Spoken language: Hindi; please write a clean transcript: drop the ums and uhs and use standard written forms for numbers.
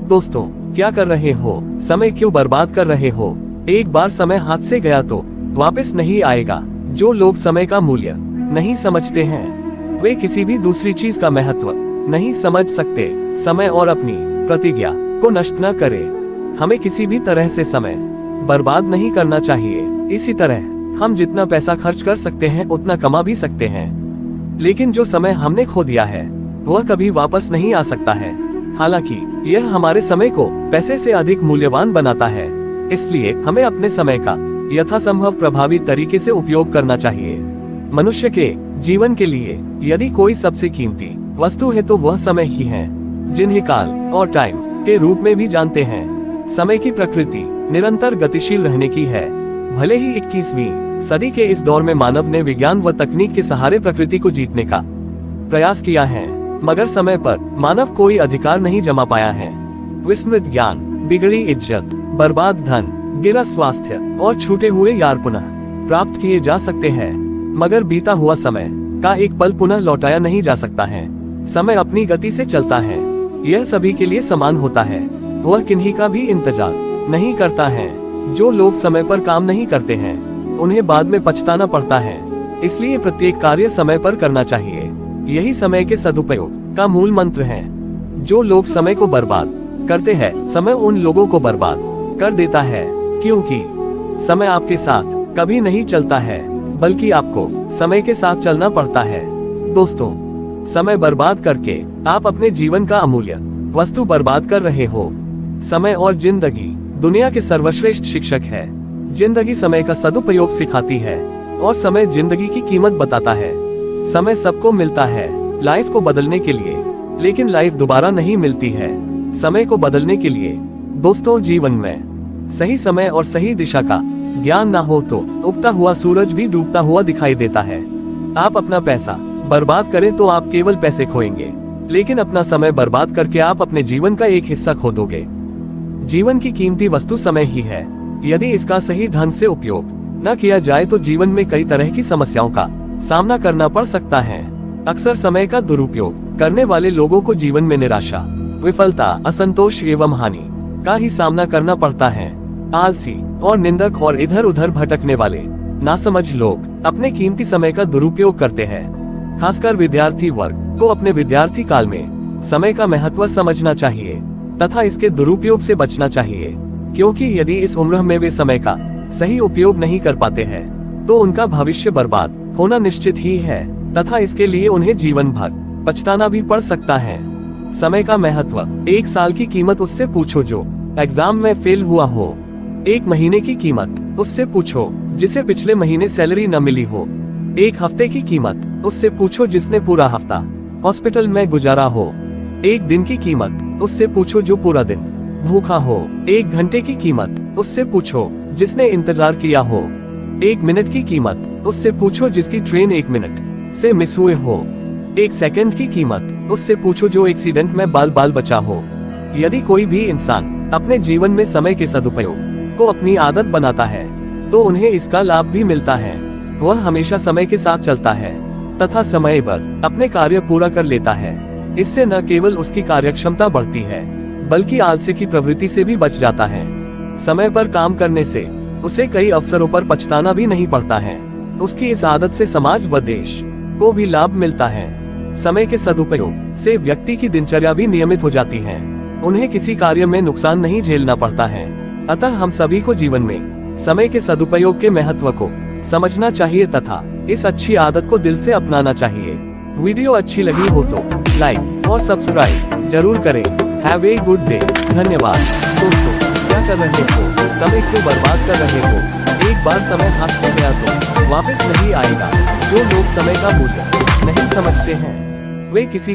दोस्तों, क्या कर रहे हो? समय क्यों बर्बाद कर रहे हो? एक बार समय हाथ से गया तो वापस नहीं आएगा। जो लोग समय का मूल्य नहीं समझते हैं, वे किसी भी दूसरी चीज का महत्व नहीं समझ सकते। समय और अपनी प्रतिज्ञा को नष्ट न करे। हमें किसी भी तरह से समय बर्बाद नहीं करना चाहिए। इसी तरह हम जितना पैसा खर्च कर सकते हैं उतना कमा भी सकते हैं, लेकिन जो समय हमने खो दिया है वह कभी वापस नहीं आ सकता है। हालांकि यह हमारे समय को पैसे से अधिक मूल्यवान बनाता है, इसलिए हमें अपने समय का यथासंभव प्रभावी तरीके से उपयोग करना चाहिए। मनुष्य के जीवन के लिए यदि कोई सबसे कीमती वस्तु है तो वह समय ही है, जिन्हें काल और टाइम के रूप में भी जानते हैं। समय की प्रकृति निरंतर गतिशील रहने की है। भले ही 21वीं सदी के इस दौर में मानव ने विज्ञान व तकनीक के सहारे प्रकृति को जीतने का प्रयास किया है, मगर समय पर मानव कोई अधिकार नहीं जमा पाया है। विस्मृत ज्ञान, बिगड़ी इज्जत, बर्बाद धन, गिरा स्वास्थ्य और छूटे हुए यार पुनः प्राप्त किए जा सकते हैं, मगर बीता हुआ समय का एक पल पुनः लौटाया नहीं जा सकता है। समय अपनी गति से चलता है, यह सभी के लिए समान होता है। वह किन्हीं का भी इंतजार नहीं करता है। जो लोग समय पर काम नहीं करते हैं, उन्हें बाद में पछताना पड़ता है। इसलिए प्रत्येक कार्य समय पर करना चाहिए। यही समय के सदुपयोग का मूल मंत्र है। जो लोग समय को बर्बाद करते हैं, समय उन लोगों को बर्बाद कर देता है, क्योंकि समय आपके साथ कभी नहीं चलता है, बल्कि आपको समय के साथ चलना पड़ता है। दोस्तों, समय बर्बाद करके आप अपने जीवन का अमूल्य वस्तु बर्बाद कर रहे हो। समय और जिंदगी दुनिया के सर्वश्रेष्ठ शिक्षक है। जिंदगी समय का सदुपयोग सिखाती है और समय जिंदगी की कीमत बताता है। समय सबको मिलता है लाइफ को बदलने के लिए, लेकिन लाइफ दोबारा नहीं मिलती है समय को बदलने के लिए। दोस्तों, जीवन में सही समय और सही दिशा का ज्ञान ना हो तो उगता हुआ सूरज भी डूबता हुआ दिखाई देता है। आप अपना पैसा बर्बाद करें तो आप केवल पैसे खोएंगे, लेकिन अपना समय बर्बाद करके आप अपने जीवन का एक हिस्सा खो दोगे। जीवन की कीमती वस्तु समय ही है। यदि इसका सही ढंग से उपयोग न किया जाए तो जीवन में कई तरह की समस्याओं का सामना करना पड़ सकता है। अक्सर समय का दुरुपयोग करने वाले लोगों को जीवन में निराशा, विफलता, असंतोष एवं हानि का ही सामना करना पड़ता है। आलसी और निंदक और इधर उधर भटकने वाले नासमझ लोग अपने कीमती समय का दुरुपयोग करते हैं। खासकर विद्यार्थी वर्ग को अपने विद्यार्थी काल में समय का महत्व समझना चाहिए तथा इसके दुरुपयोग से बचना चाहिए, क्योंकि यदि इस उम्र में वे समय का सही उपयोग नहीं कर पाते हैं तो उनका भविष्य बर्बाद होना निश्चित ही है तथा इसके लिए उन्हें जीवन भर पछताना भी पड़ सकता है। समय का महत्व, 1 साल की कीमत उससे पूछो जो एग्जाम में फेल हुआ हो। 1 महीने की कीमत उससे पूछो जिसे पिछले महीने सैलरी न मिली हो। 1 हफ्ते की कीमत उससे पूछो जिसने पूरा हफ्ता हॉस्पिटल में गुजारा हो। 1 दिन की कीमत उससे पूछो जो पूरा दिन भूखा हो। 1 घंटे की कीमत उससे पूछो जिसने इंतजार किया हो। 1 मिनट की कीमत उससे पूछो जिसकी ट्रेन 1 मिनट से मिस हुए हो। 1 सेकंड की कीमत उससे पूछो जो एक्सीडेंट में बाल बाल बचा हो। यदि कोई भी इंसान अपने जीवन में समय के सदुपयोग को अपनी आदत बनाता है तो उन्हें इसका लाभ भी मिलता है। वह हमेशा समय के साथ चलता है तथा समय पर अपने कार्य पूरा कर लेता है। इससे न केवल उसकी कार्यक्षमता बढ़ती है, बल्कि आलस्य की प्रवृत्ति से भी बच जाता है। समय पर काम करने से उसे कई अवसरों पर पछताना भी नहीं पड़ता है। उसकी इस आदत से समाज व देश को भी लाभ मिलता है। समय के सदुपयोग से व्यक्ति की दिनचर्या भी नियमित हो जाती है। उन्हें किसी कार्य में नुकसान नहीं झेलना पड़ता है। अतः हम सभी को जीवन में समय के सदुपयोग के महत्व को समझना चाहिए तथा इस अच्छी आदत को दिल से अपनाना चाहिए। वीडियो अच्छी लगी हो तो लाइक और सब्सक्राइब जरूर करें। Have a good day. धन्यवाद। दोस्तों, क्या कर रहे हो? समय क्यों बर्बाद कर रहे हो? एक बार समय हाथ से गया तो वापस नहीं आएगा। जो लोग समय का मूल्य नहीं समझते हैं, वे किसी भी